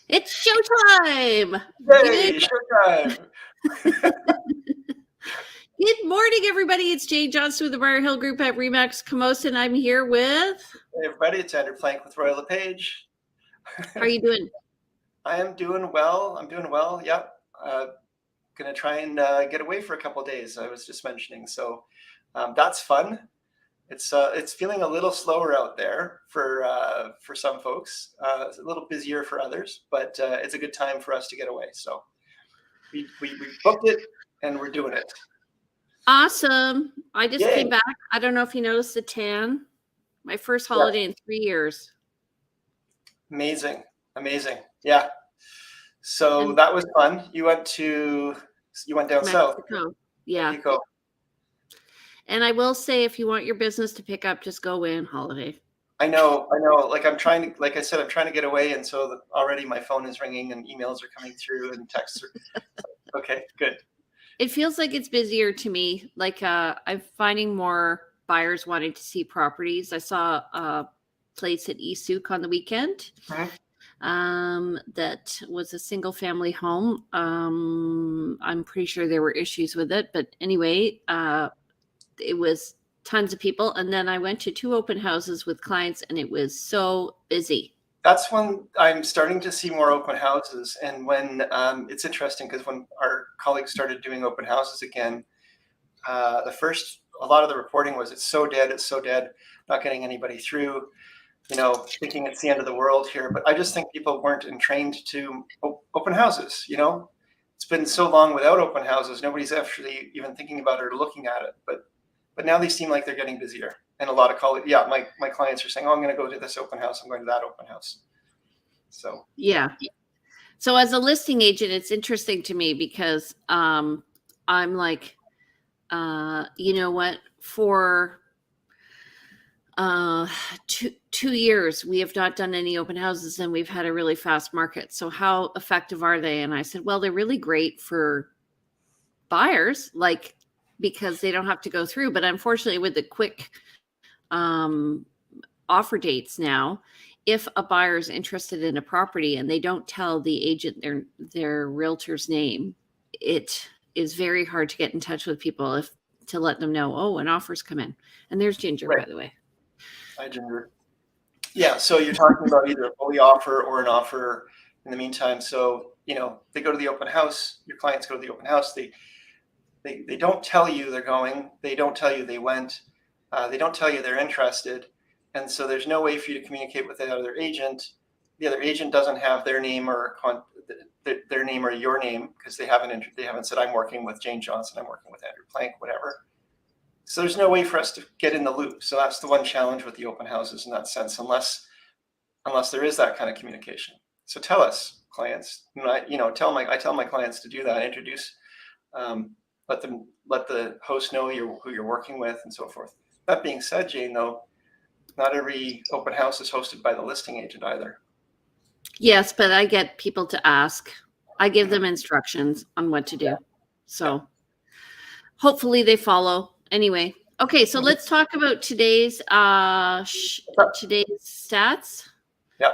It's showtime. Yay, showtime. Good morning, everybody. It's Jane Johnston with the Briar Hill Group at Remax Camosa, and I'm here with... Hey, everybody. It's Andrew Plank with LePage. How are you doing? I am doing well. I'm doing well. Yep. Going to try and get away for a couple of days, I was just mentioning. So that's fun. It's feeling a little slower out there for some folks. It's a little busier for others, but it's a good time for us to get away. So we booked it and we're doing it. Awesome. I just Yay. came back. I don't know if you noticed the tan. My first holiday in 3 years. Amazing. Yeah. So that was fun. You went down Mexico. south. Yeah. Mexico. And I will say, if you want your business to pick up, just go away on holiday. I know. Like I'm trying to get away, and so already my phone is ringing and emails are coming through and texts are. Okay, good. It feels like it's busier to me. Like I'm finding more buyers wanting to see properties. I saw a place at Esook on the weekend. That was a single family home. I'm pretty sure there were issues with it, but anyway, it was tons of people. And then I went to 2 open houses with clients, and it was so busy. That's when I'm starting to see more open houses. And when it's interesting because when our colleagues started doing open houses again, a lot of the reporting was, it's so dead, not getting anybody through, thinking it's the end of the world here. But I just think people weren't trained to open houses. It's been so long without open houses. Nobody's actually even thinking about it or looking at it. But now they seem like they're getting busier. And a lot of colleagues, my clients are saying, oh, I'm going to go to this open house. I'm going to that open house. So, yeah. So as a listing agent, it's interesting to me because I'm like, you know what, for 2 years, we have not done any open houses and we've had a really fast market. So how effective are they? And I said, well, they're really great for buyers, because they don't have to go through. But unfortunately, with the quick offer dates now, if a buyer is interested in a property and they don't tell the agent their realtor's name, it is very hard to get in touch with people to let them know, oh, an offer's come in. And there's Ginger, right, by the way. Hi, Ginger. Yeah, so you're talking about either a fully offer or an offer in the meantime. So, they go to the open house, your clients go to the open house, they don't tell you they're going, they don't tell you they went, they don't tell you they're interested. And so there's no way for you to communicate with the other agent. The other agent doesn't have their name or their name or your name because they haven't said, I'm working with Jane Johnston, I'm working with Andrew Plank, whatever. So there's no way for us to get in the loop. So that's the one challenge with the open houses in that sense, unless there is that kind of communication. So tell us, clients, I tell my clients to do that, introduce, let the host know who you're working with and so forth. That being said, Jane, though, not every open house is hosted by the listing agent either. Yes, but I get people to ask. I give them instructions on what to do. So hopefully they follow. Anyway, okay, so let's talk about today's stats. Yeah.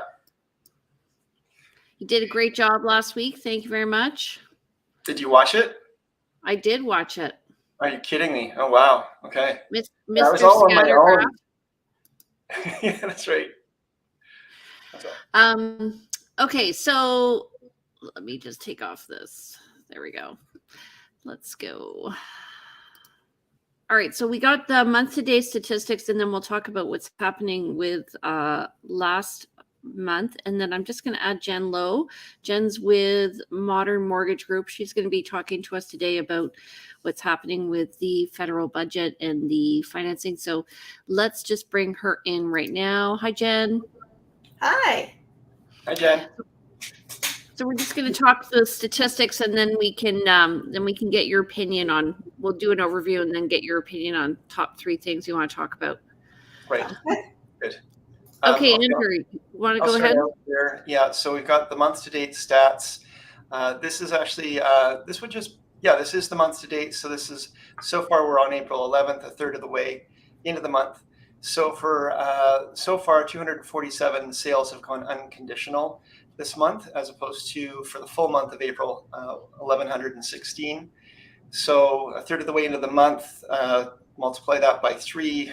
You did a great job last week. Thank you very much. Did you watch it? I did watch it. Are you kidding me? Oh, wow. Okay. Mr. That was all on my own. Yeah, that's right. Okay, so let me just take off this. There we go. Let's go. All right, so we got the month-to-date statistics, and then we'll talk about what's happening with last month. And then I'm just going to add Jen Lowe. Jen's with Modern Mortgage Group. She's going to be talking to us today about what's happening with the federal budget and the financing. So let's just bring her in right now. Hi, Jen. Hi. Hi, Jen. So we're just going to talk the statistics, and then we can get your opinion on. We'll do an overview and then get your opinion on top 3 things you want to talk about. Right. Good. Okay, Andrew, you want to go ahead? Yeah. So we've got the month-to-date stats. This is actually this is the month-to-date. So this is so far we're on April 11th, a third of the way into the month. So for so far, 247 sales have gone unconditional. this month, as opposed to for the full month of April, 1,116. So a third of the way into the month, multiply that by 3,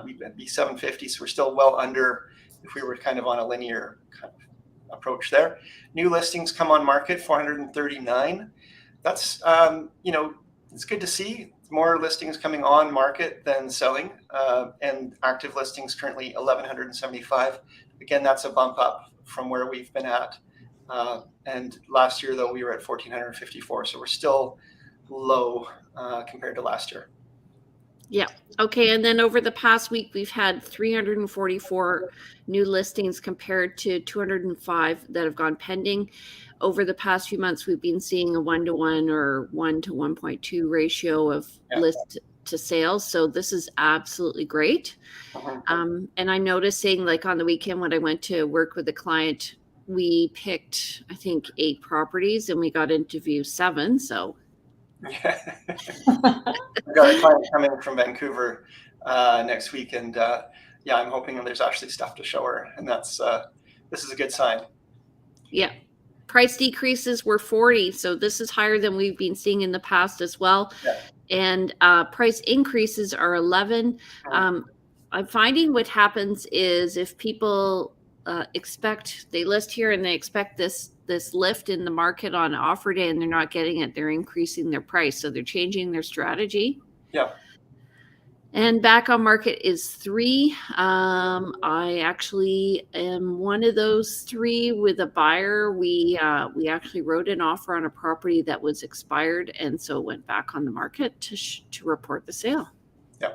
we'd be 750. So we're still well under if we were kind of on a linear kind of approach there. New listings come on market, 439. That's, it's good to see more listings coming on market than selling, and active listings currently 1,175. Again, that's a bump up from where we've been at. And last year, though, we were at 1,454. So we're still low compared to last year. Yeah. Okay. And then over the past week, we've had 344 new listings compared to 205 that have gone pending. Over the past few months, we've been seeing a 1-to-1 or 1-to-1.2 ratio of list to sales. So this is absolutely great. And I'm noticing, like on the weekend when I went to work with a client, we picked, I think, 8 properties and we got into view 7. So yeah. I've got a client coming from Vancouver next week, and I'm hoping there's actually stuff to show her, and that's this is a good sign. Yeah. Price decreases were 40, so this is higher than we've been seeing in the past as well. Yeah. And price increases are 11. I'm finding what happens is if people they list here and they expect this lift in the market on offer day and they're not getting it, they're increasing their price. So they're changing their strategy. Yeah. And back on market is 3. I actually am one of those 3 with a buyer. We actually wrote an offer on a property that was expired, and so it went back on the market to report the sale. Yeah.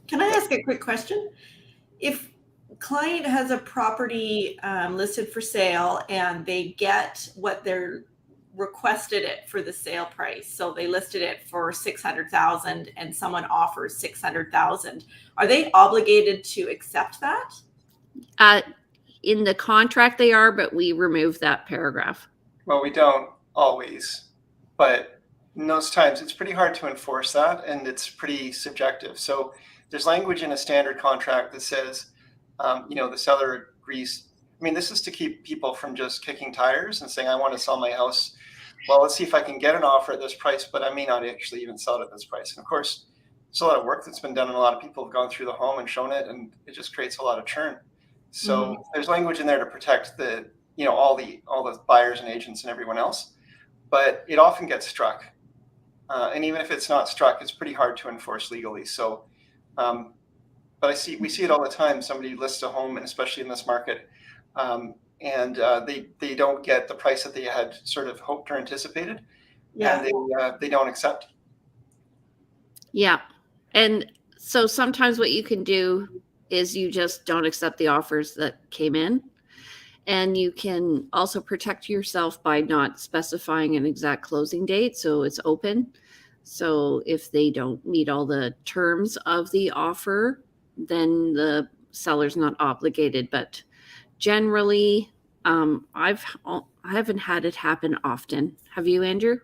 Can I ask a quick question? If client has a property listed for sale and they get what they're requested it for the sale price, so they listed it for 600,000 and someone offers 600,000, are they obligated to accept that? In the contract they are, but we remove that paragraph. Well, we don't always, but in those times it's pretty hard to enforce that, and it's pretty subjective. So there's language in a standard contract that says, the seller agrees. I mean, this is to keep people from just kicking tires and saying, I want to sell my house. Well, let's see if I can get an offer at this price, but I may not actually even sell it at this price. And of course, there's a lot of work that's been done, and a lot of people have gone through the home and shown it, and it just creates a lot of churn. So there's language in there to protect all the buyers and agents and everyone else, but it often gets struck. And even if it's not struck, it's pretty hard to enforce legally. So, but we see it all the time. Somebody lists a home, and especially in this market, and they don't get the price that they had sort of hoped or anticipated, and they don't accept. Yeah. And so sometimes what you can do is you just don't accept the offers that came in. And you can also protect yourself by not specifying an exact closing date, so it's open. So if they don't meet all the terms of the offer, then the seller's not obligated. But generally, I haven't had it happen often. Have you, Andrew?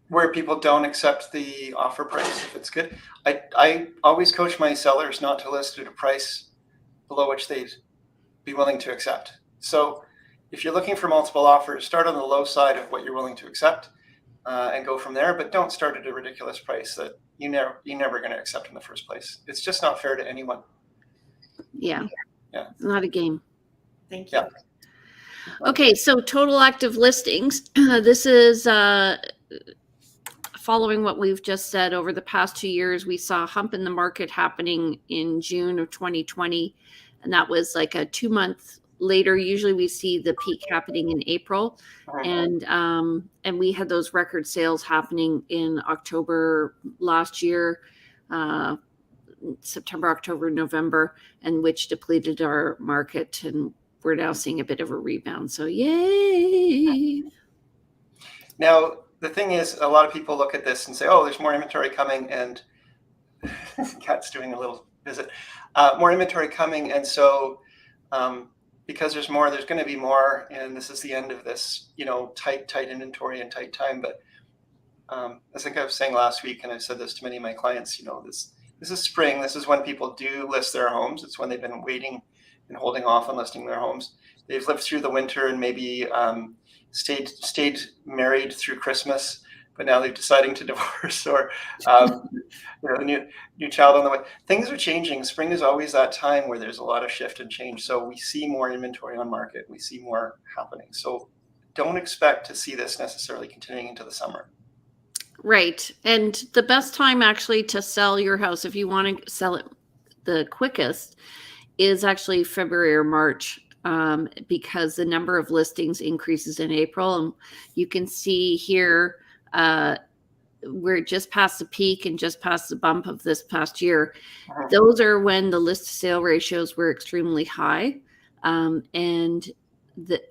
Where people don't accept the offer price if it's good. I always coach my sellers not to list at a price below which they'd be willing to accept. So if you're looking for multiple offers, start on the low side of what you're willing to accept, and go from there. But don't start at a ridiculous price that you're never going to accept in the first place. It's just not fair to anyone. Yeah. Yeah. It's not a game. Thank you. Yeah. Okay, so total active listings. This is following what we've just said. Over the past 2 years, we saw a hump in the market happening in June of 2020, and that was like a 2-month later. Usually we see the peak happening in April, and we had those record sales happening in October last year, September, October, November, and which depleted our market, and we're now seeing a bit of a rebound. So yay. Now, the thing is, a lot of people look at this and say, oh, there's more inventory coming, and Kat's doing a little visit, more inventory coming. And so because there's more, there's going to be more, and this is the end of this, tight inventory and tight time. But I think I was saying last week, and I've said this to many of my clients, this is spring. This is when people do list their homes. It's when they've been waiting and holding off on listing their homes. They've lived through the winter and maybe stayed married through Christmas, but now they're deciding to divorce, or a new child on the way. Things are changing. Spring is always that time where there's a lot of shift and change. So we see more inventory on market. We see more happening. So don't expect to see this necessarily continuing into the summer. Right. And the best time actually to sell your house, if you want to sell it the quickest, is actually February or March, because the number of listings increases in April. And you can see here, we're just past the peak and just past the bump of this past year. Those are when the list to sale ratios were extremely high.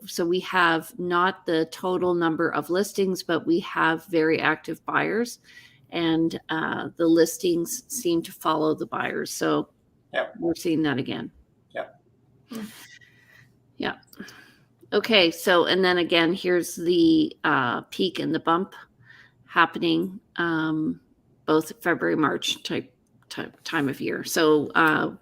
So we have not the total number of listings, but we have very active buyers, and the listings seem to follow the buyers. So we're seeing that again. Yeah. Okay. So, and then again, here's the peak and the bump happening both February, March type time of year. So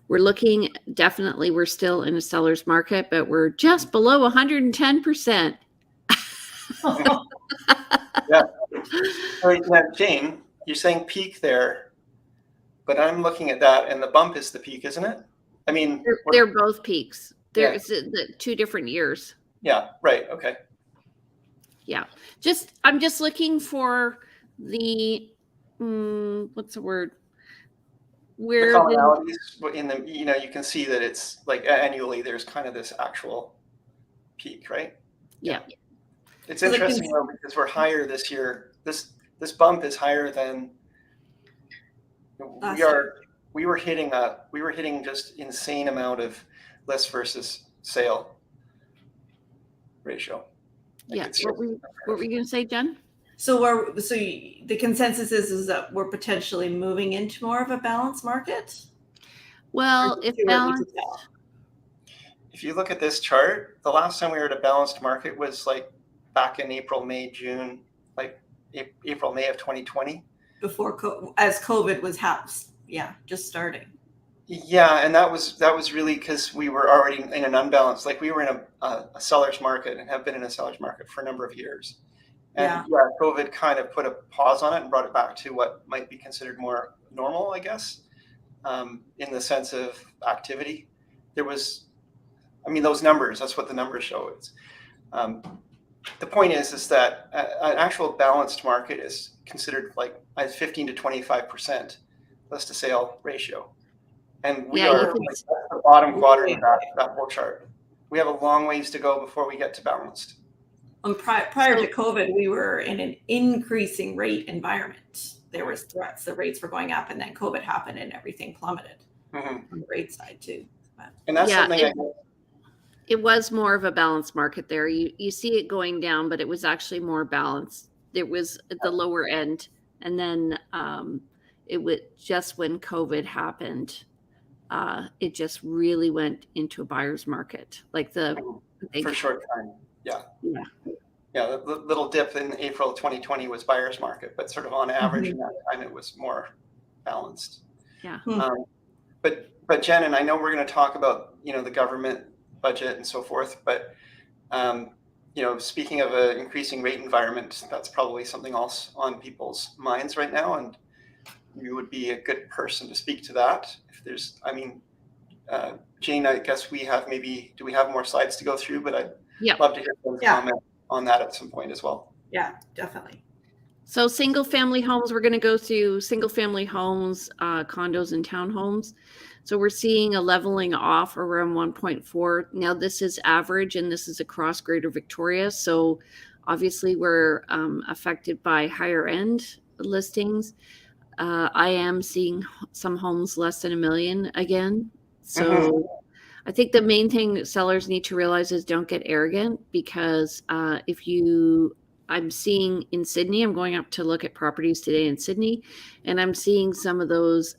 we're looking, definitely we're still in a seller's market, but we're just below 110%. Yeah. Right, now, Jane, you're saying peak there, but I'm looking at that, and the bump is the peak, isn't it? I mean, they're both peaks. There's the 2 different years. Yeah. Right. Okay. Yeah. I'm just looking for the what's the word? Where the commonalities in the, you can see that it's like annually there's kind of this actual peak, right? Yeah. It's interesting though, because we're higher this year. This bump is higher than we were hitting just insane amount of list versus sale ratio. What were you going to say, Jen? So the consensus is that we're potentially moving into more of a balanced market? Well, if you look at this chart, the last time we were at a balanced market was like back in April, May, June, like April, May of 2020. As COVID was just starting. Yeah, and that was really because we were already in an unbalanced, like we were in a seller's market and have been in a seller's market for a number of years. And COVID kind of put a pause on it and brought it back to what might be considered more normal, I guess, in the sense of activity. There was, those numbers, that's what the numbers show. It's, the point is that an actual balanced market is considered like a 15 to 25% list to sale ratio. And we are like the bottom quadrant of that whole chart. We have a long ways to go before we get to balanced. Prior to COVID, we were in an increasing rate environment. There was threats, the rates were going up, and then COVID happened and everything plummeted on the rate side too. And that's something it was more of a balanced market there. You see it going down, but it was actually more balanced. It was at the lower end. And then it was just when COVID happened, it just really went into a buyer's market. Like for a short time. Yeah, the little dip in April 2020 was buyer's market, but sort of on average in that time it was more balanced. Yeah. But Jen, and I know we're going to talk about the government budget and so forth, but speaking of an increasing rate environment, that's probably something else on people's minds right now, and you would be a good person to speak to that. If there's, Jane, I guess do we have more slides to go through, but I'd love to hear some comment on that at some point as well. Yeah, definitely. So single family homes, we're going to go through single family homes, condos and townhomes. So we're seeing a leveling off around 1.4. Now this is average and this is across Greater Victoria. So obviously we're affected by higher end listings. I am seeing some homes less than $1 million again. So I think the main thing sellers need to realize is don't get arrogant, because I'm seeing in Sydney, I'm going up to look at properties today in Sydney, and I'm seeing some of those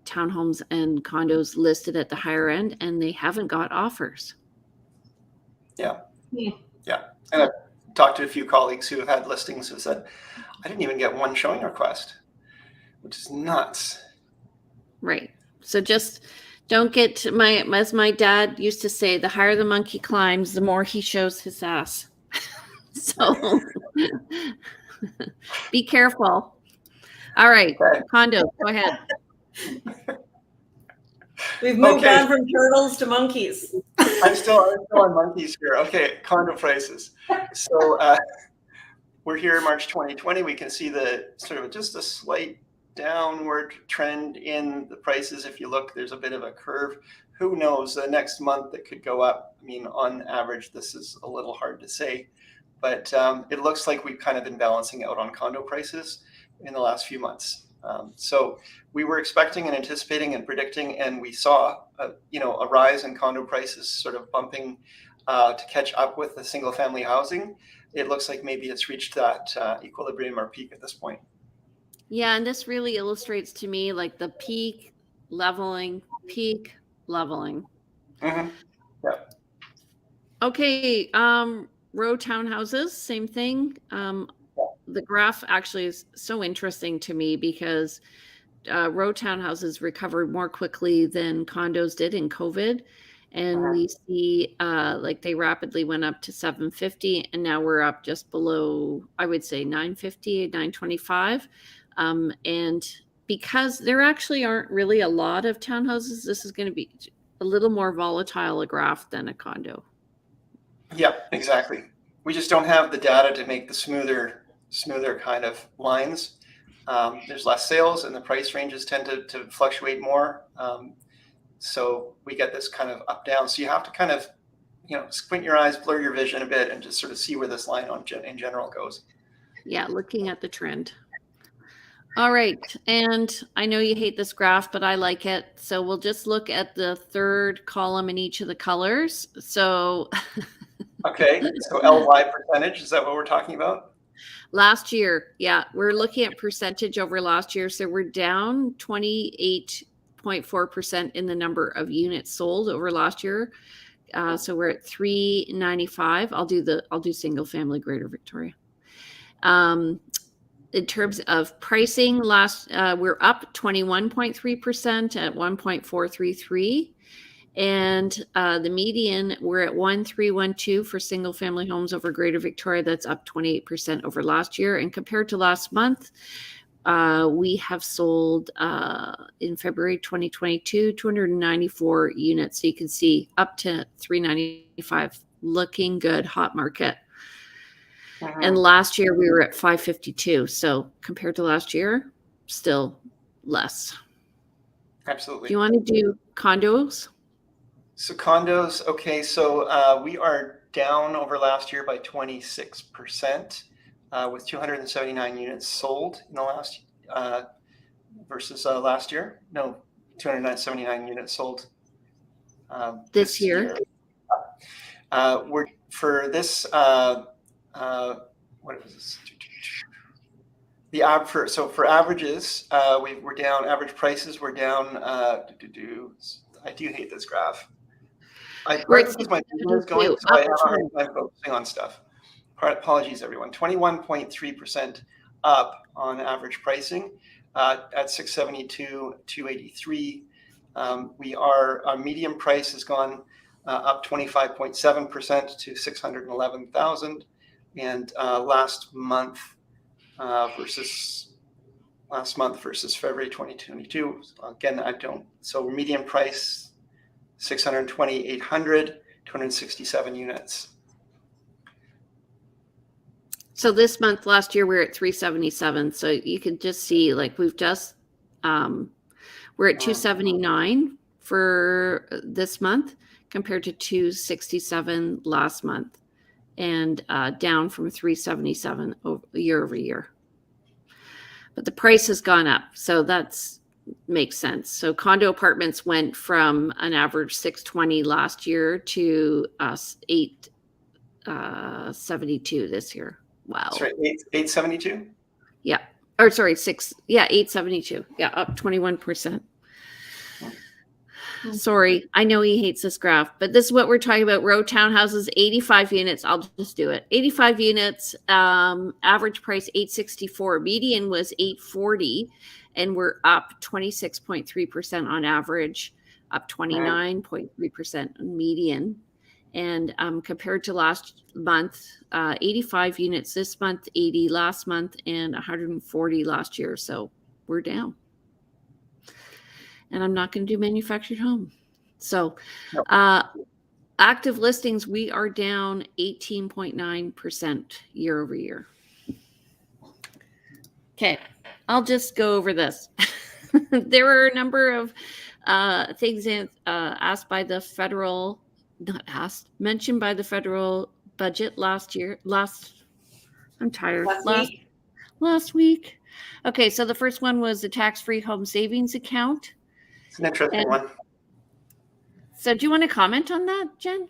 townhomes and condos listed at the higher end, and they haven't got offers. Yeah. And I've talked to a few colleagues who have had listings who said, I didn't even get one showing request, which is nuts. Right. So just Don't get as my dad used to say, the higher the monkey climbs, the more he shows his ass. So be careful. All right, Okay. condo, go ahead. We've moved Okay. on from turtles to monkeys. I'm still on monkeys here. Okay, condo prices. So we're here in March 2020. We can see the sort of just a slight downward trend in the prices. If you look, there's a bit of a curve. Who knows, the next month it could go up. I mean, on average, this is a little hard to say, but it looks like we've kind of been balancing out on condo prices in the last few months. So we were expecting and anticipating and predicting, and we saw a rise in condo prices sort of bumping to catch up with the single family housing. It looks like maybe it's reached that equilibrium or peak at this point. Yeah, and this really illustrates to me like the peak leveling. Mm-hmm. Yeah. Okay, row townhouses, same thing. The graph actually is so interesting to me because row townhouses recovered more quickly than condos did in COVID. And we see like they rapidly went up to 750, and now we're up just below, I would say 950, 925. And because there actually aren't really a lot of townhouses, this is going to be a little more volatile a graph than a condo. Yeah, exactly. We just don't have the data to make the smoother kind of lines. There's less sales and the price ranges tend to fluctuate more. So we get this kind of up down. So you have to kind of, squint your eyes, blur your vision a bit, and just sort of see where this line in general goes. Yeah, looking at the trend. All right. And I know you hate this graph, but I like it. So we'll just look at the third column in each of the colors. So okay. So LY percentage, is that what we're talking about? Last year, yeah, we're looking at percentage over last year. So we're down 28.4% in the number of units sold over last year. So we're at 395. I'll do single family Greater Victoria. In terms of pricing, we're up 21.3% at 1.433. And the median, we're at 1,312 for single family homes over Greater Victoria. That's up 28% over last year. And compared to last month, we have sold in February 2022, 294 units. So you can see up to 395, looking good, hot market. And last year we were at 552. So compared to last year, still less. Absolutely. Do you want to do condos? So condos, okay. So we are down over last year by 26%, with 279 units sold in the last versus last year. No, 279 units sold this year. We're for this. What is this? For averages, we're down. Average prices we're down. I do hate this graph. My business is going, so I have a hard time focusing on stuff. Apologies, everyone. 21.3% up on average pricing at 672,283. Our median price has gone up 25.7% to 611,000, and last month versus February 2022. Again, so median price 620,800, 267 units. So this month, last year, we were at 377. So you can just see, like, we're at 279 for this month compared to 267 last month, and down from 377 year over year. But the price has gone up, so that's makes sense. So condo apartments went from an average 620 last year to 872 this year. Wow. That's right, 872? Yeah. Or sorry, 872. Yeah, up 21%. Sorry, I know he hates this graph, but this is what we're talking about. Row townhouses, 85 units. I'll just do it. 85 units, average price 864. Median was 840, and we're up 26.3% on average. up 29.3% median. And compared to last month, 85 units this month, 80 last month, and 140 last year. So we're down. And I'm not going to do manufactured home. So active listings, we are down 18.9% year over year. Okay, I'll just go over this. There were a number of things asked by the federal, not asked, mentioned by the federal budget last week. Okay, so the first one was the tax-free home savings account. It's an interesting one. So do you want to comment on that, Jen?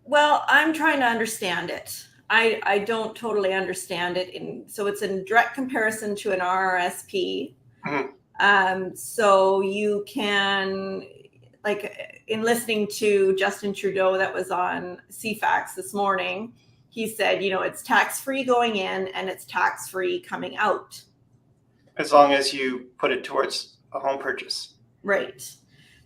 Well, I'm trying to understand it. I don't totally understand it. So it's in direct comparison to an RRSP. Mm-hmm. So you can, like in listening to Justin Trudeau that was on CFAX this morning, he said, it's tax-free going in and it's tax-free coming out. As long as you put it towards a home purchase. Right.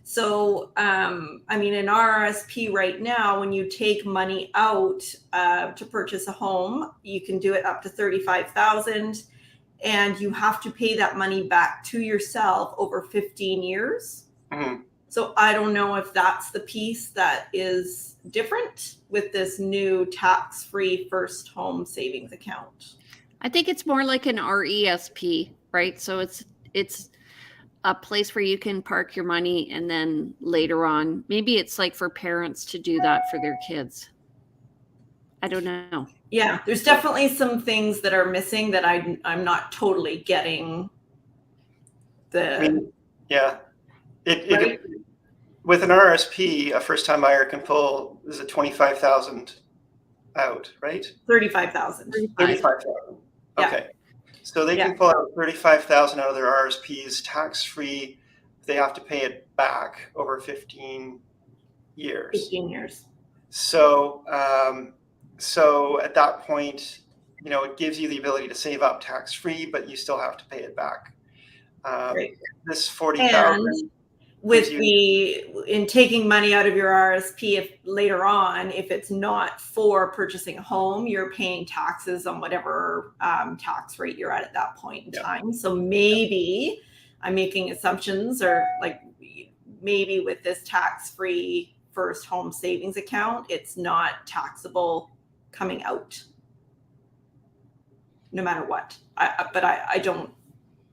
So, in RRSP right now, when you take money out to purchase a home, you can do it up to $35,000, and you have to pay that money back to yourself over 15 years. Mm-hmm. So I don't know if that's the piece that is different with this new tax-free first home savings account. I think it's more like an RESP, right? So it's a place where you can park your money, and then later on, maybe it's like for parents to do that for their kids. I don't know. Yeah, there's definitely some things that are missing that I'm not totally getting. Yeah. With an RSP, a first-time buyer can pull, is it 25,000 out, right? 35,000. 35,000. Yeah. Okay. So they can pull out 35,000 out of their RSPs tax-free. They have to pay it back over 15 years. 15 years. So at that point, it gives you the ability to save up tax-free, but you still have to pay it back. Right. This 40,000. With in taking money out of your RSP, if later on, if it's not for purchasing a home, you're paying taxes on whatever tax rate you're at that point in time. So maybe I'm making assumptions, or like maybe with this tax-free first home savings account, it's not taxable coming out, no matter what. But I don't.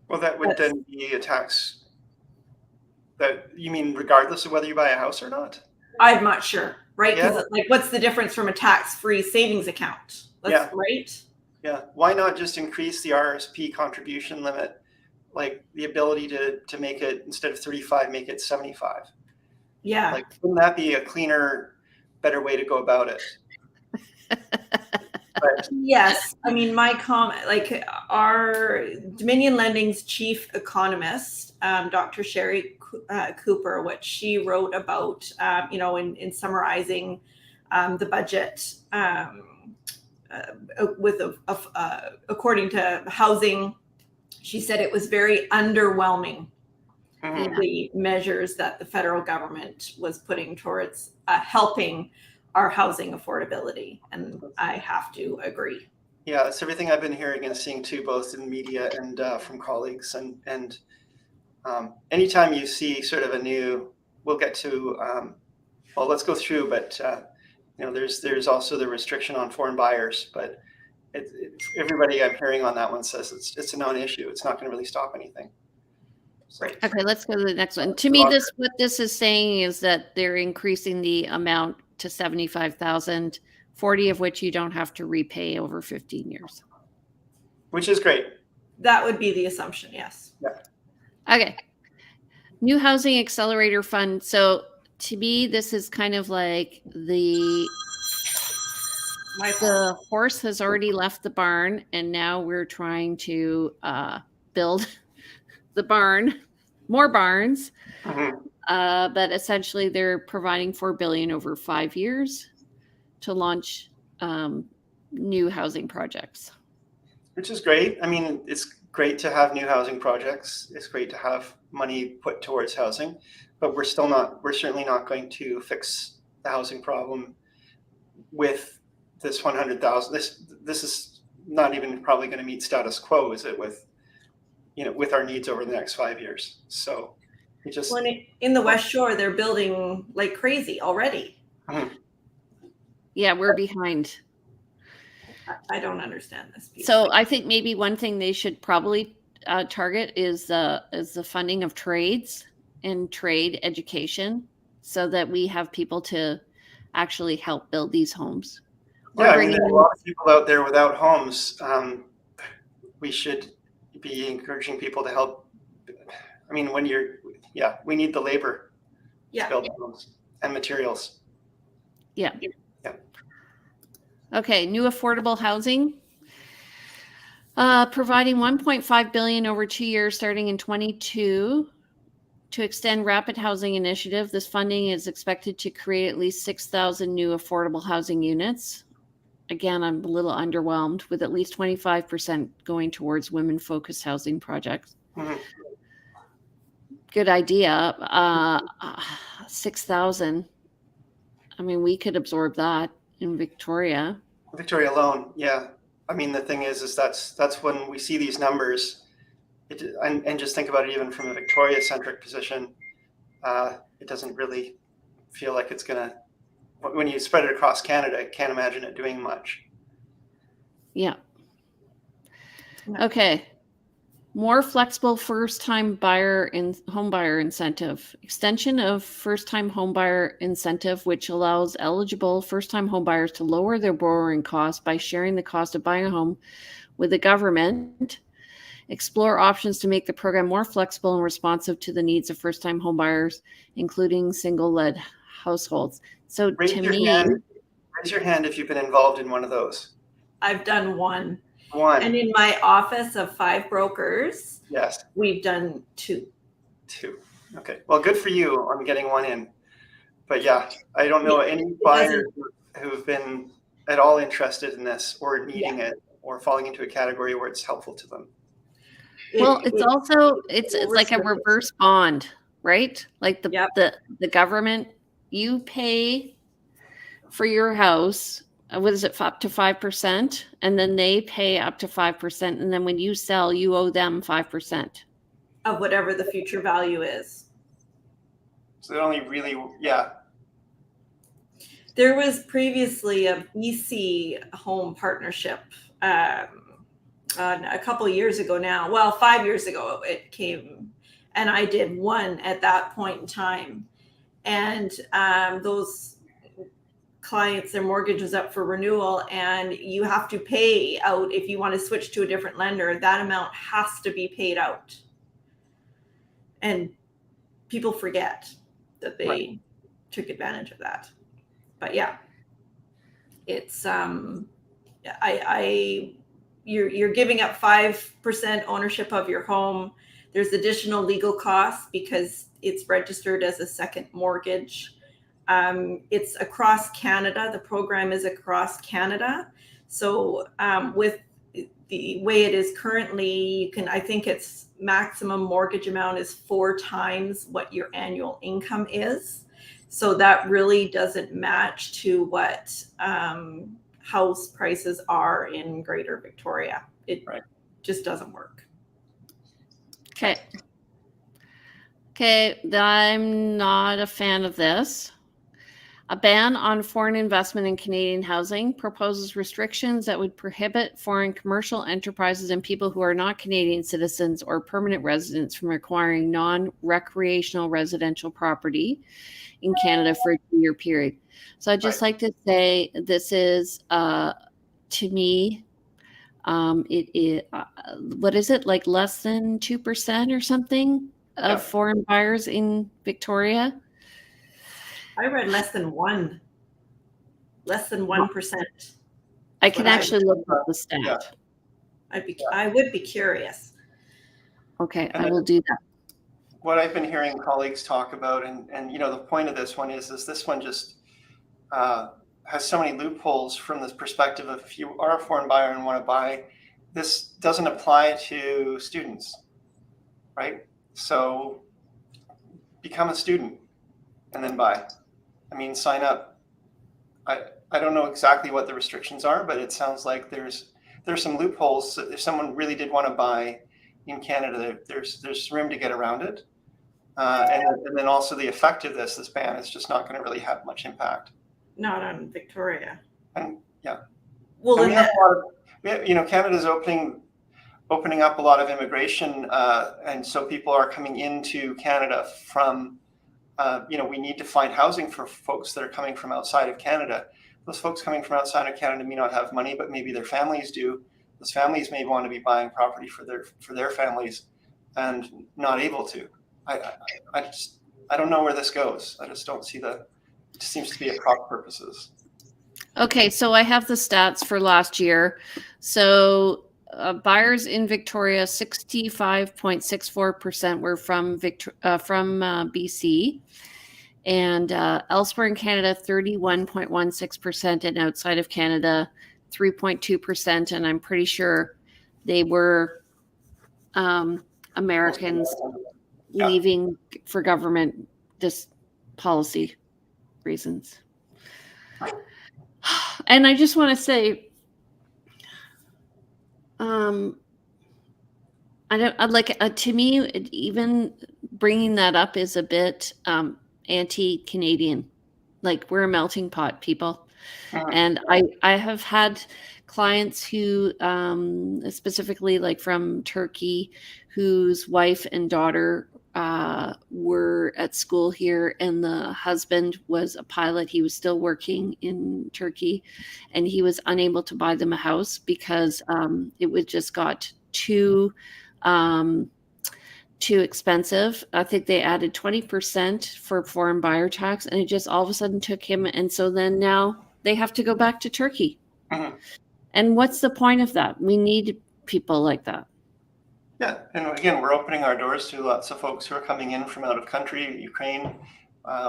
Well, that would then be a tax. That you mean regardless of whether you buy a house or not? I'm not sure, right? Because Yeah. what's the difference from a tax-free savings account? Right? Yeah. Why not just increase the RSP contribution limit, like the ability to make it, instead of 35, make it 75? Yeah. Like, wouldn't that be a cleaner, better way to go about it? But, yes. My comment, like our Dominion Lending's chief economist, Dr. Sherry Cooper, what she wrote about, in summarizing the budget according to housing, she said it was very underwhelming. mm-hmm. The measures that the federal government was putting towards helping our housing affordability, and I have to agree. Yeah, that's everything I've been hearing and seeing too, both in media and from colleagues. And anytime you see sort of a new, we'll get to, let's go through, but there's also the restriction on foreign buyers, but everybody I'm hearing on that one says it's a non-issue. It's not going to really stop anything. So, Right. Okay, let's go to the next one. To me, what this is saying is that they're increasing the amount to 75,000, 40 of which you don't have to repay over 15 years. Which is great. That would be the assumption, yes. Yeah. Okay. New Housing Accelerator Fund. So to me, this is kind of like the horse has already left the barn, and now we're trying to build the barn, more barns. Mm-hmm. But essentially, they're providing $4 billion over 5 years to launch new housing projects. Which is great. It's great to have new housing projects. It's great to have money put towards housing. but we're certainly not going to fix the housing problem with this 100,000. This is not even probably going to meet status quo, is it, with our needs over the next 5 years. So it just in the West Shore, they're building like crazy already. Mhm. Yeah, we're behind. I don't understand this piece. So I think maybe one thing they should probably target is the funding of trades and trade education, so that we have people to actually help build these homes. Yeah, I mean, there are a lot of people out there without homes. We should be encouraging people to help. I mean, we need the labor to build homes and materials. Yeah. Yeah. Okay, new affordable housing. Providing $1.5 billion over 2 years starting in 22 to extend rapid housing initiative. This funding is expected to create at least 6,000 new affordable housing units. Again, I'm a little underwhelmed, with at least 25% going towards women-focused housing projects. Mhm. Good idea. 6,000. I mean, we could absorb that in Victoria. Victoria alone, yeah. I mean, the thing is that's when we see these numbers, and just think about it even from a Victoria-centric position, it doesn't really feel like it's gonna. When you spread it across Canada, I can't imagine it doing much. Yeah. Okay. More flexible first-time home buyer incentive. Extension of first-time home buyer incentive, which allows eligible first-time home buyers to lower their borrowing costs by sharing the cost of buying a home with the government. Explore options to make the program more flexible and responsive to the needs of first-time home buyers, including single-led households. So Raise your hand if you've been involved in one of those. I've done one. One. And in my office of 5 brokers, Yes. we've done 2. 2. Okay. Well, good for you on getting one in. But yeah, I don't know any buyers who've been at all interested in this or needing it or falling into a category where it's helpful to them. Well, it's like a reverse bond, right? Like the government, you pay for your house. What is it, up to 5%? And then they pay up to 5%. And then when you sell, you owe them 5% of whatever the future value is. So it only really, There was previously a BC home partnership a couple of years ago now. Well, 5 years ago it came, and I did one at that point in time. And those clients, their mortgage was up for renewal, and you have to pay out if you want to switch to a different lender. That amount has to be paid out, and people forget that they took advantage of that. But yeah, it's you're giving up 5% ownership of your home. There's additional legal costs because it's registered as a second mortgage. It's across Canada. The program is across Canada. So with the way it is currently, I think its maximum mortgage amount is 4 times what your annual income is. So that really doesn't match to what house prices are in Greater Victoria. It just doesn't work. Okay, I'm not a fan of this. A ban on foreign investment in Canadian housing proposes restrictions that would prohibit foreign commercial enterprises and people who are not Canadian citizens or permanent residents from acquiring non-recreational residential property in Canada for a 2-year period. So I'd just like to say this is, to me, what is it, like less than 2% or something of foreign buyers in Victoria? I read less than 1%. I can actually look up the stat. Yeah. I would be curious. Okay, I will do that. What I've been hearing colleagues talk about, and the point of this one is this one just has so many loopholes from this perspective of if you are a foreign buyer and want to buy, this doesn't apply to students, right? So become a student and then buy. I mean, sign up. I don't know exactly what the restrictions are, but it sounds like there's some loopholes. So if someone really did want to buy in Canada, there's room to get around it. And then also the effect of this ban is just not going to really have much impact. Not on Victoria. And yeah. Well, And Canada's opening up a lot of immigration, and so people are coming into Canada from, we need to find housing for folks that are coming from outside of Canada. Those folks coming from outside of Canada may not have money, but maybe their families do. Those families may want to be buying property for their families and not able to. I don't know where this goes. I just don't see it just seems to be at cross purposes. Okay, so I have the stats for last year. So buyers in Victoria, 65.64% were from BC, and elsewhere in Canada, 31.16%, and outside of Canada, 3.2%. And I'm pretty sure they were Americans leaving for government policy reasons. And I just want to say, to me, even bringing that up is a bit anti-Canadian. Like, we're a melting pot, people. And I have had clients who, specifically like from Turkey, whose wife and daughter were at school here, and the husband was a pilot. He was still working in Turkey, and he was unable to buy them a house because it just got too expensive. I think they added 20% for foreign buyer tax, and it just all of a sudden took him. And so then now they have to go back to Turkey. And what's the point of that? We need people like that. Yeah, and again, we're opening our doors to lots of folks who are coming in from out of country, Ukraine,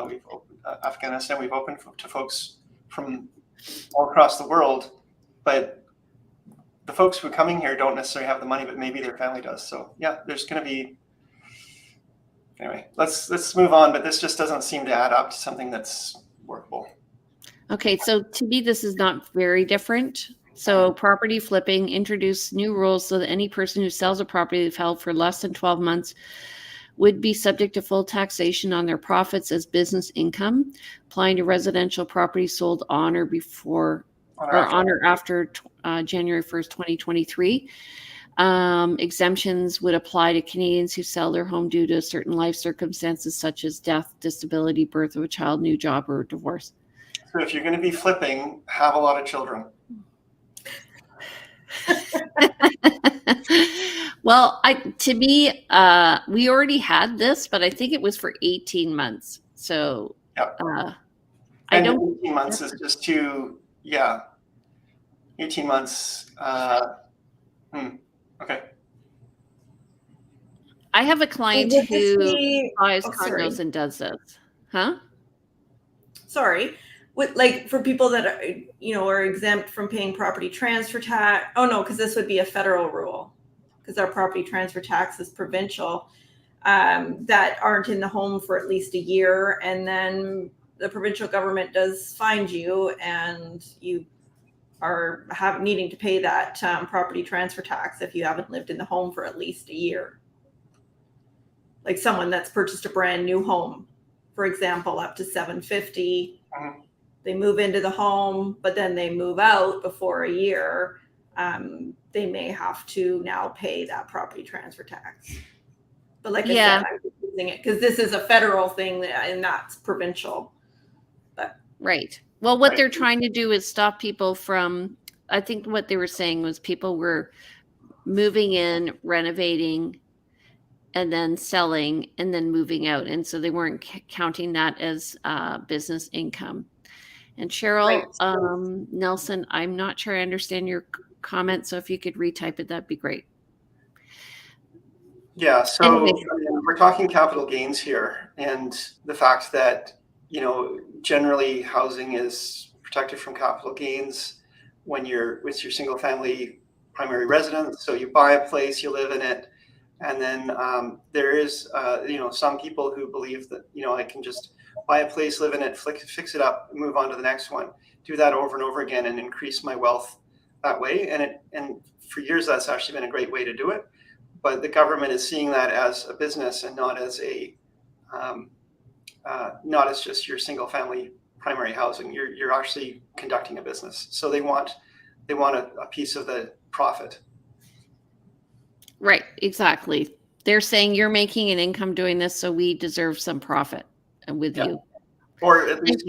we've opened, Afghanistan. We've opened to folks from all across the world, but the folks who are coming here don't necessarily have the money, but maybe their family does. So yeah, there's going to be. Anyway, let's move on. But this just doesn't seem to add up to something that's workable. Okay, so to me, this is not very different. So property flipping introduced new rules so that any person who sells a property they've held for less than 12 months would be subject to full taxation on their profits as business income, applying to residential property sold on or before or on or after January 1st, 2023. Exemptions would apply to Canadians who sell their home due to certain life circumstances such as death, disability, birth of a child, new job, or divorce. So if you're going to be flipping, have a lot of children. Well, to me, we already had this, but I think it was for 18 months. So I don't. 18 months is just too. 18 months. Okay. I have a client who buys condos and does this. Huh? Sorry. Like for people that are, are exempt from paying property transfer tax. Oh no, because this would be a federal rule, because our property transfer tax is provincial, that aren't in the home for at least a year, and then the provincial government does find you, and you are needing to pay that property transfer tax if you haven't lived in the home for at least a year. Like someone that's purchased a brand new home, for example, up to $750. They move into the home, but then they move out before a year. They may have to now pay that property transfer tax. But like I said, I'm using it because this is a federal thing and that's provincial. But right. Well, what they're trying to do is stop people from, I think what they were saying was people were moving in, renovating, and then selling, and then moving out. And so they weren't counting that as business income. And Cheryl Nelson, I'm not sure I understand your comment. So if you could retype it, that'd be great. Yeah. So we're talking capital gains here, and the fact that, generally housing is protected from capital gains when you're with your single family primary residence. So you buy a place, you live in it, And then there is, some people who believe that, I can just buy a place, live in it, fix it up, move on to the next one, do that over and over again and increase my wealth that way. And for years, that's actually been a great way to do it. But the government is seeing that as a business and not as not as just your single family primary housing. You're actually conducting a business. So they want a piece of the profit. Right, exactly. They're saying you're making an income doing this, so we deserve some profit with you. Or at least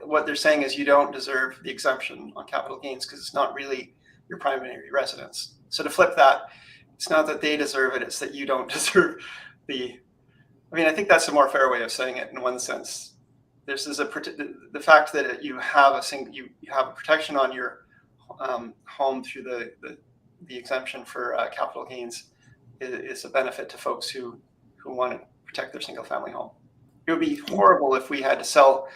what they're saying is you don't deserve the exemption on capital gains because it's not really your primary residence. So to flip that, it's not that they deserve it, it's that you don't deserve I think that's a more fair way of saying it in one sense. This is the fact that you have a protection on your home through the exemption for capital gains is a benefit to folks who want to protect their single family home. It would be horrible if we had to sell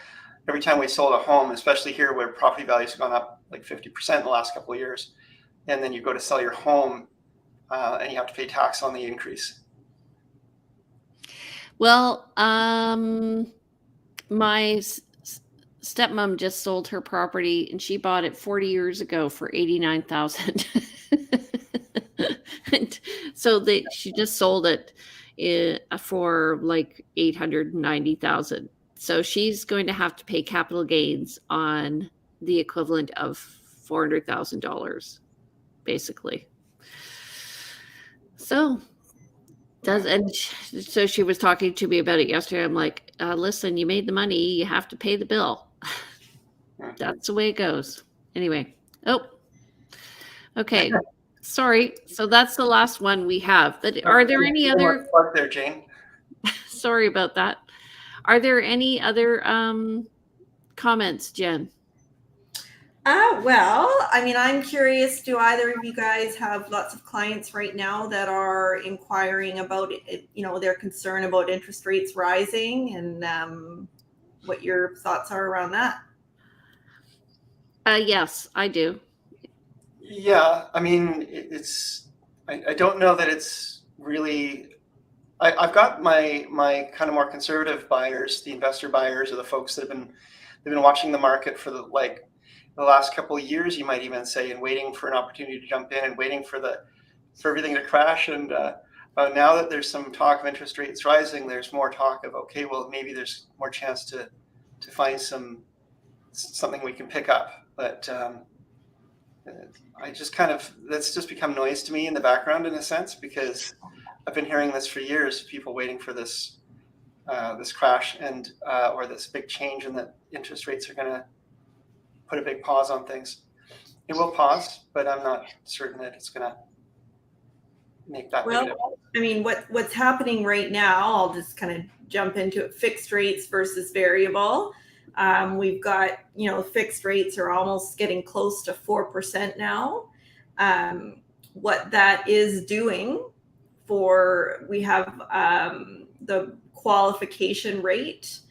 every time we sold a home, especially here where property values have gone up like 50% in the last couple of years. And then you go to sell your home and you have to pay tax on the increase. Well, my stepmom just sold her property and she bought it 40 years ago for $89,000. And so she just sold it for like $890,000. So she's going to have to pay capital gains on the equivalent of $400,000, basically. So so she was talking to me about it yesterday. I'm like, listen, you made the money, you have to pay the bill. That's the way it goes. Anyway. Oh, okay. Sorry. So that's the last one we have. Are there any other? There, Jane. Sorry about that. Are there any other comments, Jen? Well, I'm curious, do either of you guys have lots of clients right now that are inquiring about it, their concern about interest rates rising and what your thoughts are around that? Yes, I do. Yeah, I don't know that it's really, I've got my kind of more conservative buyers, the investor buyers, or the folks that they've been watching the market for the last couple of years, you might even say, and waiting for an opportunity to jump in and waiting for everything to crash. And now that there's some talk of interest rates rising, there's more talk of, okay, well, maybe there's more chance to find something we can pick up. But that's just become noise to me in the background in a sense, because I've been hearing this for years, people waiting for this crash and or this big change in that interest rates are going to put a big pause on things. It will pause, but I'm not certain that it's going to make that big a difference. What's happening right now, I'll just kind of jump into it, fixed rates versus variable. We've got, fixed rates are almost getting close to 4% now. What that is doing we have the qualification rate,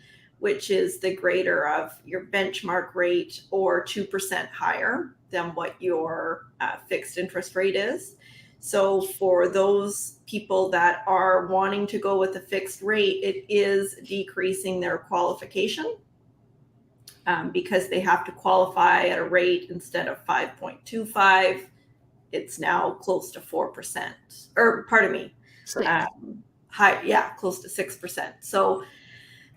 which is the greater of your benchmark rate or 2% higher than what your fixed interest rate is. So for those people that are wanting to go with a fixed rate, it is decreasing their qualification because they have to qualify at a rate instead of 5.25. It's now close to 4%, or pardon me, close to 6%. So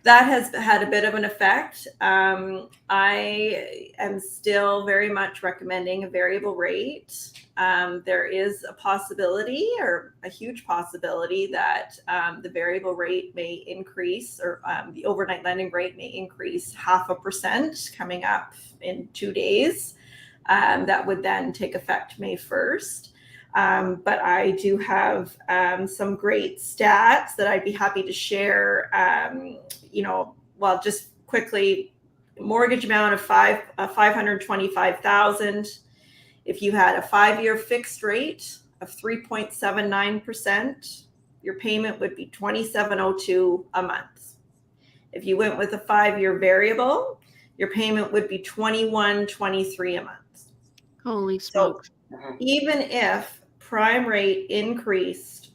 that has had a bit of an effect. I am still very much recommending a variable rate. There is a possibility, or a huge possibility, that the variable rate may increase, or the overnight lending rate may increase 0.5% coming up in 2 days. That would then take effect May 1st. But I do have some great stats that I'd be happy to share. Just quickly, mortgage amount of $525,000. If you had a 5-year fixed rate of 3.79%, your payment would be $2,702 a month. If you went with a 5-year variable, your payment would be $2,123 a month. Holy smokes! So even if prime rate increased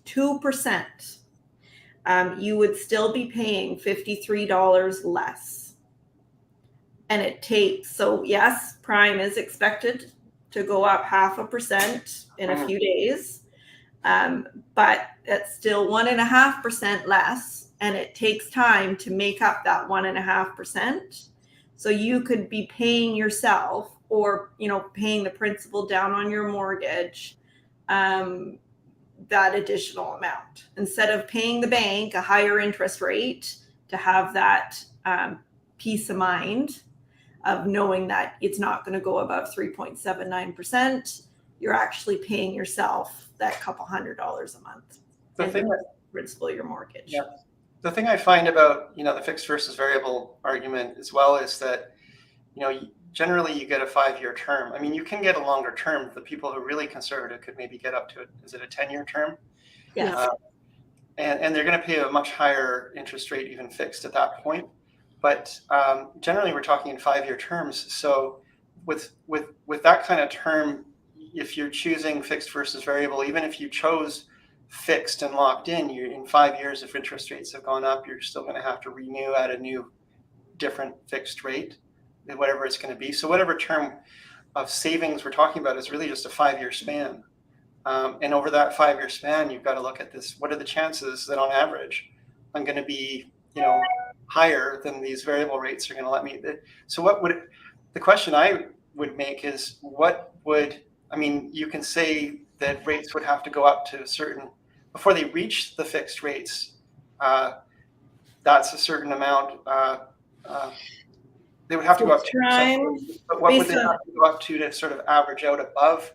2%, you would still be paying $53 less. And it takes, so yes, prime is expected to go up 0.5% in a few days, but it's still 1.5% less, and it takes time to make up that 1.5%. So you could be paying yourself, or paying the principal down on your mortgage, that additional amount, instead of paying the bank a higher interest rate to have that peace of mind of knowing that it's not going to go above 3.79%. You're actually paying yourself that couple $100 a month. The thing that principal your mortgage. Yeah. The thing I find about the fixed versus variable argument as well is that generally you get a 5-year term. I mean, you can get a longer term. The people who are really conservative could maybe get up to is it a 10-year term? Yes. And they're going to pay a much higher interest rate, even fixed at that point. But generally, we're talking in 5-year terms. So with that kind of term, if you're choosing fixed versus variable, even if you chose fixed and locked in, you're in 5 years, if interest rates have gone up, you're still going to have to renew at a new, different fixed rate, whatever it's going to be. So whatever term of savings we're talking about is really just a 5-year span. And over that 5-year span, you've got to look at this. What are the chances that on average I'm going to be, higher than these variable rates are going to let me? So the question I would make is you can say that rates would have to go up to a certain, before they reach the fixed rates, that's a certain amount. They would have to go up to, but what would they have to go up to sort of average out above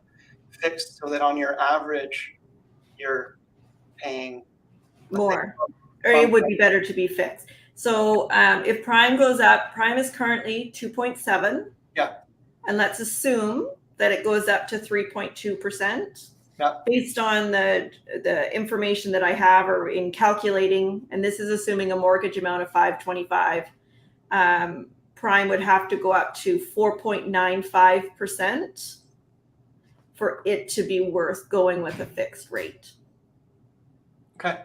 fixed, so that on your average you're paying more, or it would be better to be fixed. So if prime goes up, prime is currently 2.7. Yeah. And let's assume that it goes up to 3.2%. Yeah. Based on the information that I have, or in calculating, and this is assuming a mortgage amount of $525, prime would have to go up to 4.95% for it to be worth going with a fixed rate. Okay.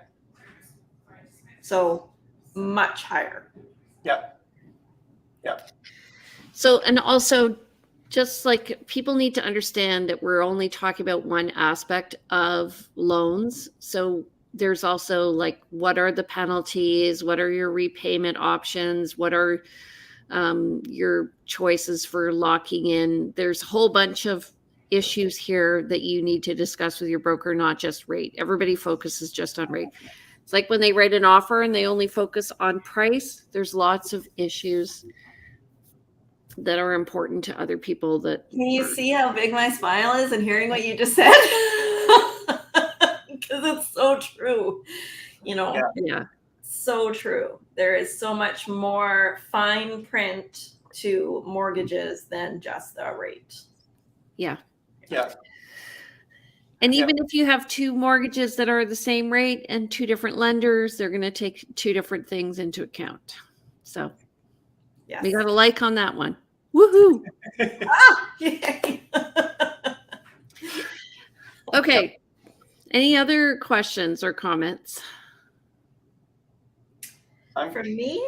So much higher. Yeah. Yeah. So, and also, just like, people need to understand that we're only talking about one aspect of loans. So there's also like, what are the penalties? What are your repayment options? What are your choices for locking in? There's a whole bunch of issues here that you need to discuss with your broker, not just rate. Everybody focuses just on rate. It's like when they write an offer and they only focus on price. There's lots of issues that are important to other people. That Can you see how big my smile is and hearing what you just said? Because it's so true. Yeah. So true. There is so much more fine print to mortgages than just the rate. Yeah. Yeah. And even if you have two mortgages that are the same rate and two different lenders, they're going to take two different things into account. So yes. We got a like on that one. Woohoo. Yay. Okay. Any other questions or comments? For me,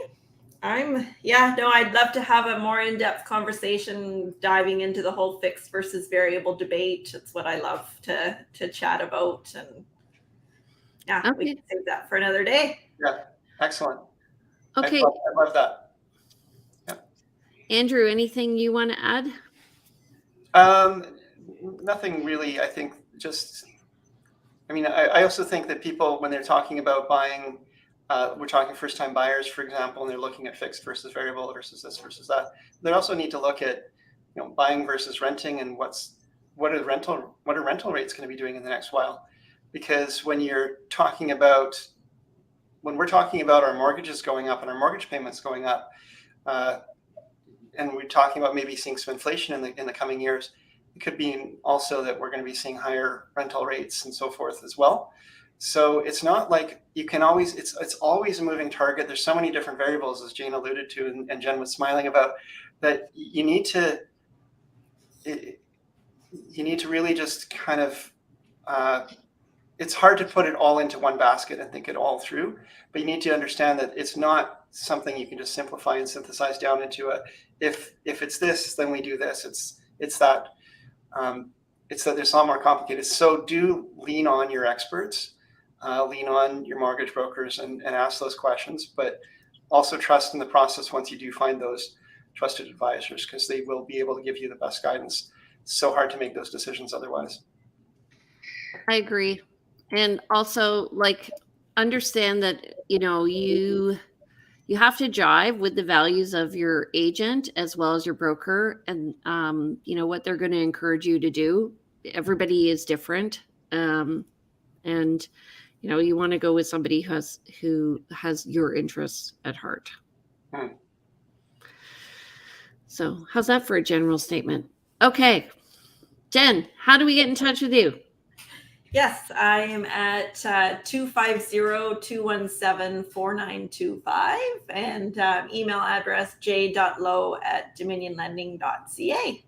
I'd love to have a more in-depth conversation diving into the whole fixed versus variable debate. It's what I love to chat about. And we can save that for another day. Yeah, excellent. Okay. I love that. Yeah. Andrew, anything you want to add? Nothing really. I think I also think that people, when they're talking about buying, we're talking first-time buyers, for example, and they're looking at fixed versus variable versus this versus that. They also need to look at, buying versus renting, and what are rental rates going to be doing in the next while? Because when we're talking about our mortgages going up and our mortgage payments going up, and we're talking about maybe seeing some inflation in the coming years, it could be also that we're going to be seeing higher rental rates and so forth as well. So it's not like you can always, it's always a moving target. There's so many different variables, as Jane alluded to, and Jen was smiling about, that you need to really just kind of it's hard to put it all into one basket and think it all through, but you need to understand that it's not something you can just simplify and synthesize down into a, if it's this, then we do this. It's that there's a lot more complicated. So do lean on your experts, lean on your mortgage brokers and ask those questions, but also trust in the process once you do find those trusted advisors, because they will be able to give you the best guidance. It's so hard to make those decisions otherwise. I agree. And also, like, understand that, you have to jive with the values of your agent as well as your broker, and what they're going to encourage you to do. Everybody is different. And you want to go with somebody who has your interests at heart. So how's that for a general statement? Okay. Jen, how do we get in touch with you? Yes, I am at 250-217-4925 and email address j.lowe@dominionlending.ca.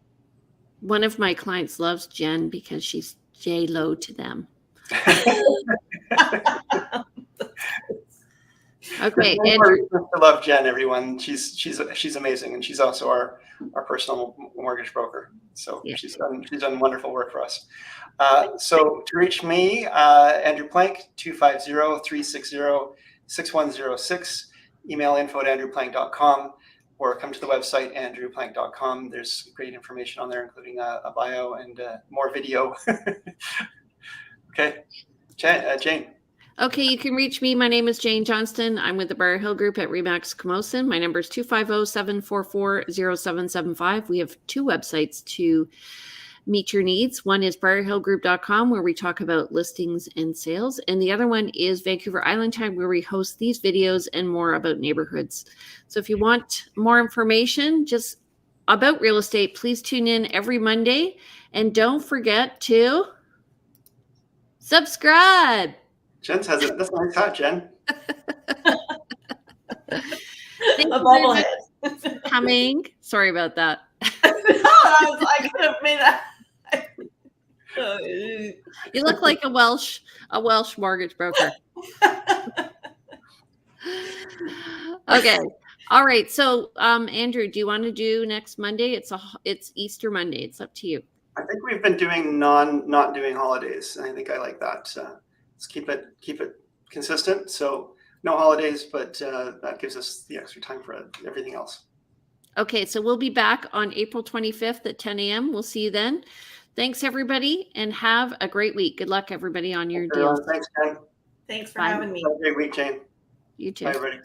One of my clients loves Jen because she's J Lowe to them. Okay, Andrew. I love Jen, everyone. She's amazing, and she's also our personal mortgage broker. So yeah. She's done wonderful work for us. So to reach me, Andrew Plank, 250-360-6106. Email info@andrewplank.com, or come to the website andrewplank.com. There's great information on there, including a bio and more video. Okay, Jane. Okay, you can reach me. My name is Jane Johnston. I'm with the Briar Hill Group at Remax Camosun. My number is 250-744-0775. We have two websites to meet your needs. One is briarhillgroup.com, where we talk about listings and sales. And the other one is Vancouver Island Time, where we host these videos and more about neighborhoods. So if you want more information just about real estate, please tune in every Monday. And don't forget to subscribe. Jen has it. That's a nice hat, Jen. A bobblehead. Coming. Sorry about that. I could have made that. You look like a Welsh mortgage broker. Okay. All right. So, Andrew, do you want to do next Monday? It's Easter Monday. It's up to you. I think we've been doing not doing holidays, and I think I like that. Let's keep it consistent. So no holidays, but that gives us the extra time for everything else. Okay, so we'll be back on April 25th at 10 a.m. We'll see you then. Thanks, everybody, and have a great week. Good luck, everybody, on your deals. Thanks, Jen. Thanks for having me. Have a great week, Jane. You too. Bye, everybody.